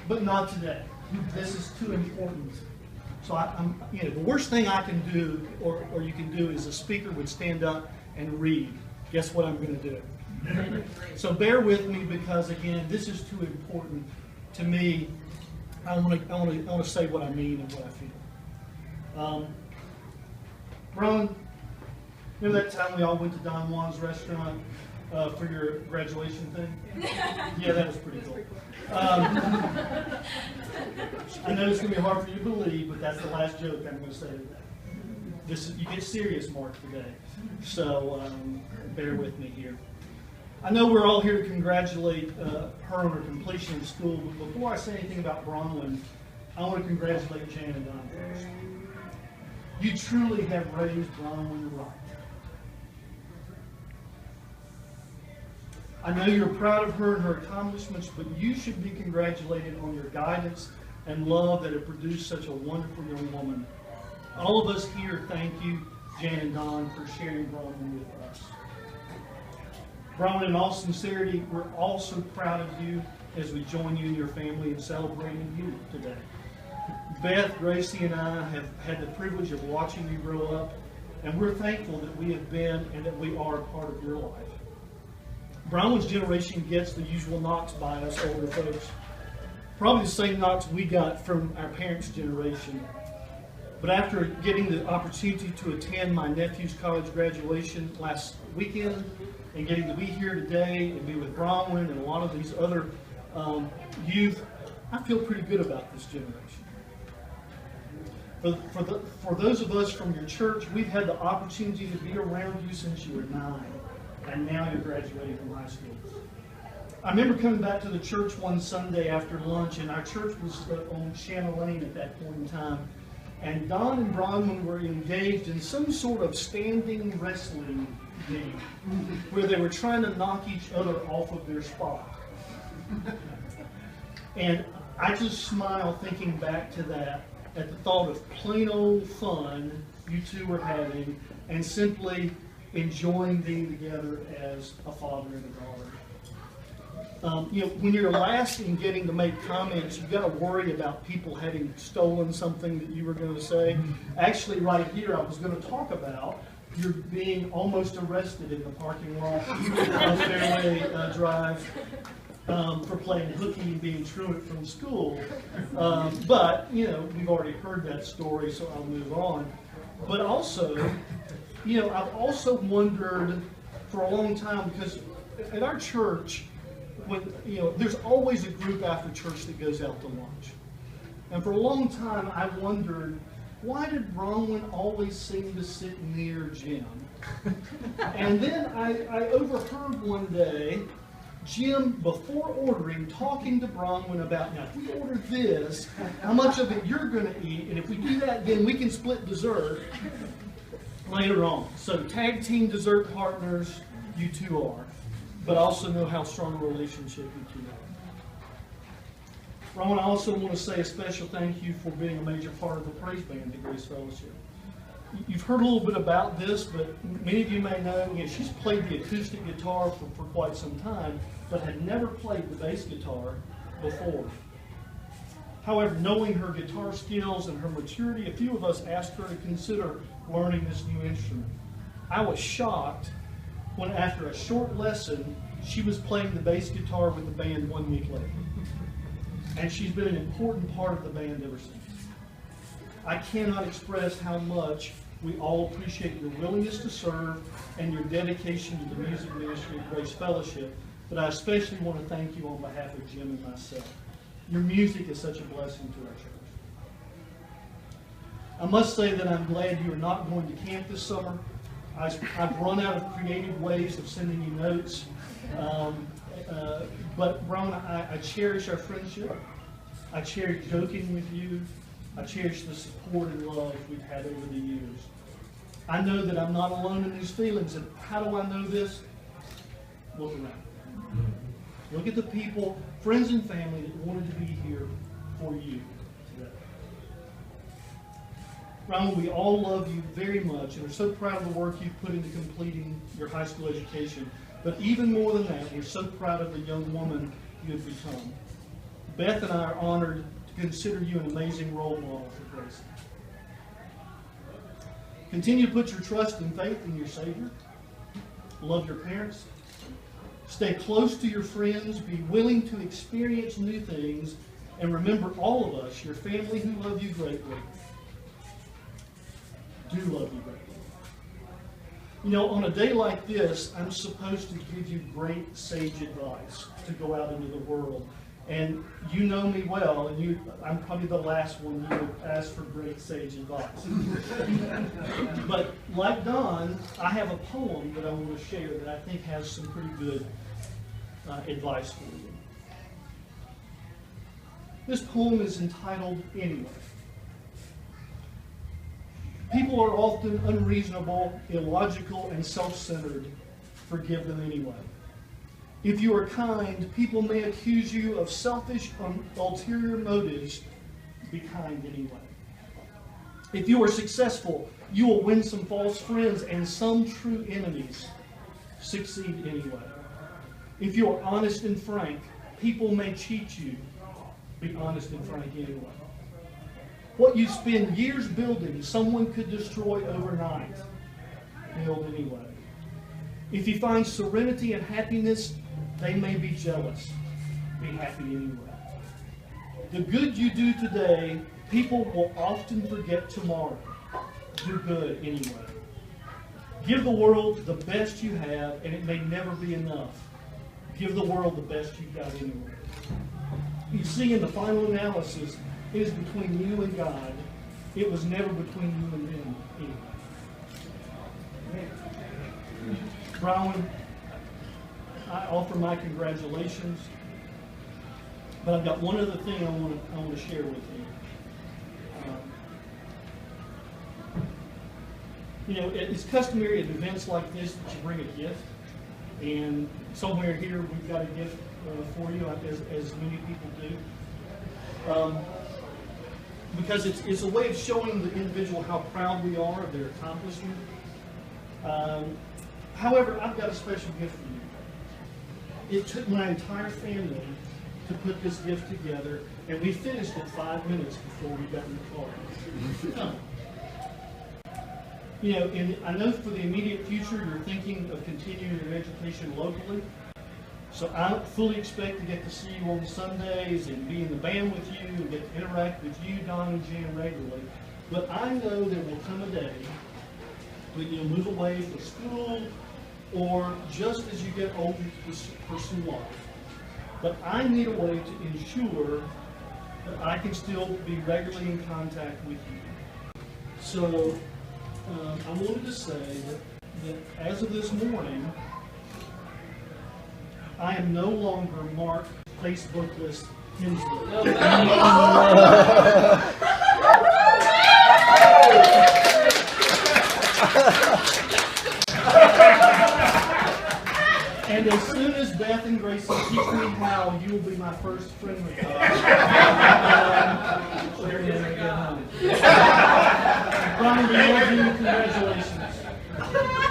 but not today. This is too important. So the worst thing I can do, or you can do, is a speaker would stand up and read. Guess what I'm going to do? So bear with me, because again, this is too important to me. I want to say what I mean and what I feel. Ron, remember that time we all went to Don Juan's restaurant for your graduation thing? Yeah, that was pretty cool. I know it's going to be hard for you to believe, but that's the last joke I'm going to say. You get serious, Mark, today. So bear with me here. I know we're all here to congratulate her on her completion of school, but before I say anything about Bronwyn, I want to congratulate Jan and Don first. You truly have raised Bronwyn right. I know you're proud of her and her accomplishments, but you should be congratulated on your guidance and love that have produced such a wonderful young woman. All of us here thank you, Jan and Don, for sharing Bronwyn with us. Bronwyn, in all sincerity, we're all so proud of you as we join you and your family in celebrating you today. Beth, Gracie, and I have had the privilege of watching you grow up, and we're thankful that we have been and that we are a part of your life. Bronwyn's generation gets the usual knocks by us older folks. Probably the same knocks we got from our parents' generation. But after getting the opportunity to attend my nephew's college graduation last weekend and getting to be here today and be with Bronwyn and a lot of these other youth, I feel pretty good about this generation. For those of us from your church, we've had the opportunity to be around you since you were 9, and now you're graduating from high school. I remember coming back to the church one Sunday after lunch, and our church was on Shanna Lane at that point in time, and Don and Bronwyn were engaged in some sort of standing wrestling game where they were trying to knock each other off of their spot. And I just smile thinking back to that, at the thought of plain old fun you two were having, and simply enjoying being together as a father and a daughter. When you're last in getting to make comments, you've got to worry about people having stolen something that you were going to say. Actually, right here, I was going to talk about you're being almost arrested in the parking lot of Fairway Drive for playing hooky and being truant from school. But, we've already heard that story, so I'll move on. But also, I've also wondered for a long time, because at our church, there's always a group after church that goes out to lunch. And for a long time, I wondered, why did Bronwyn always seem to sit near Jim? And then I overheard one day Jim, before ordering, talking to Bronwyn about, now, if we order this, how much of it you're going to eat, and if we do that, then we can split dessert later on. So tag team dessert partners, you two are. But also know how strong a relationship you two are. Bronwyn, I also want to say a special thank you for being a major part of the praise band at Grace Fellowship. You've heard a little bit about this, but many of you may know, she's played the acoustic guitar for quite some time, but had never played the bass guitar before. However, knowing her guitar skills and her maturity, a few of us asked her to consider learning this new instrument. I was shocked when, after a short lesson, she was playing the bass guitar with the band 1 week later. And she's been an important part of the band ever since. I cannot express how much we all appreciate your willingness to serve and your dedication to the music ministry at Grace Fellowship, but I especially want to thank you on behalf of Jim and myself. Your music is such a blessing to our church. I must say that I'm glad you are not going to camp this summer. I've run out of creative ways of sending you notes, but Ron, I cherish our friendship. I cherish joking with you. I cherish the support and love we've had over the years. I know that I'm not alone in these feelings, and how do I know this? Look around. Look at the people, friends and family that wanted to be here for you today. Ron, we all love you very much and are so proud of the work you've put into completing your high school education. But even more than that, we're so proud of the young woman you have become. Beth and I are honored to consider you an amazing role model for Gracie. Continue to put your trust and faith in your Savior. Love your parents. Stay close to your friends. Be willing to experience new things. And remember, all of us, your family who love you greatly, do love you greatly. You know, on a day like this, I'm supposed to give you great sage advice to go out into the world. And you know me well, and I'm probably the last one you would ask for great sage advice. But like Don, I have a poem that I want to share that I think has some pretty good advice for you. This poem is entitled Anyway. People are often unreasonable, illogical, and self-centered. Forgive them anyway. If you are kind, people may accuse you of selfish, ulterior motives. Be kind anyway. If you are successful, you will win some false friends and some true enemies. Succeed anyway. If you are honest and frank, people may cheat you. Be honest and frank anyway. What you spend years building, someone could destroy overnight. Build anyway. If you find serenity and happiness, they may be jealous. Be happy anyway. The good you do today, people will often forget tomorrow. Do good anyway. Give the world the best you have, and it may never be enough. Give the world the best you've got anyway. You see, in the final analysis, it is between you and God. It was never between you and them anyway. Brian, I offer my congratulations, but I've got one other thing I want to share with you. You know, it's customary at events like this that you bring a gift, and somewhere here we've got a gift for you, as many people do. Because it's a way of showing the individual how proud we are of their accomplishment. However, I've got a special gift for you. It took my entire family to put this gift together, and we finished it 5 minutes before we got in the car. You know, and I know for the immediate future you're thinking of continuing your education locally. So I fully expect to get to see you on Sundays and be in the band with you and get to interact with you, Don and Jan, regularly. But I know there will come a day when you'll move away for school or just as you get older to pursue life. But I need a way to ensure that I can still be regularly in contact with you. So I wanted to say that as of this morning, I am no longer Mark Facebookless Hensley. And as soon as Beth and Gracie teach me how, you will be my first friend with God. Brian, we love you. Congratulations.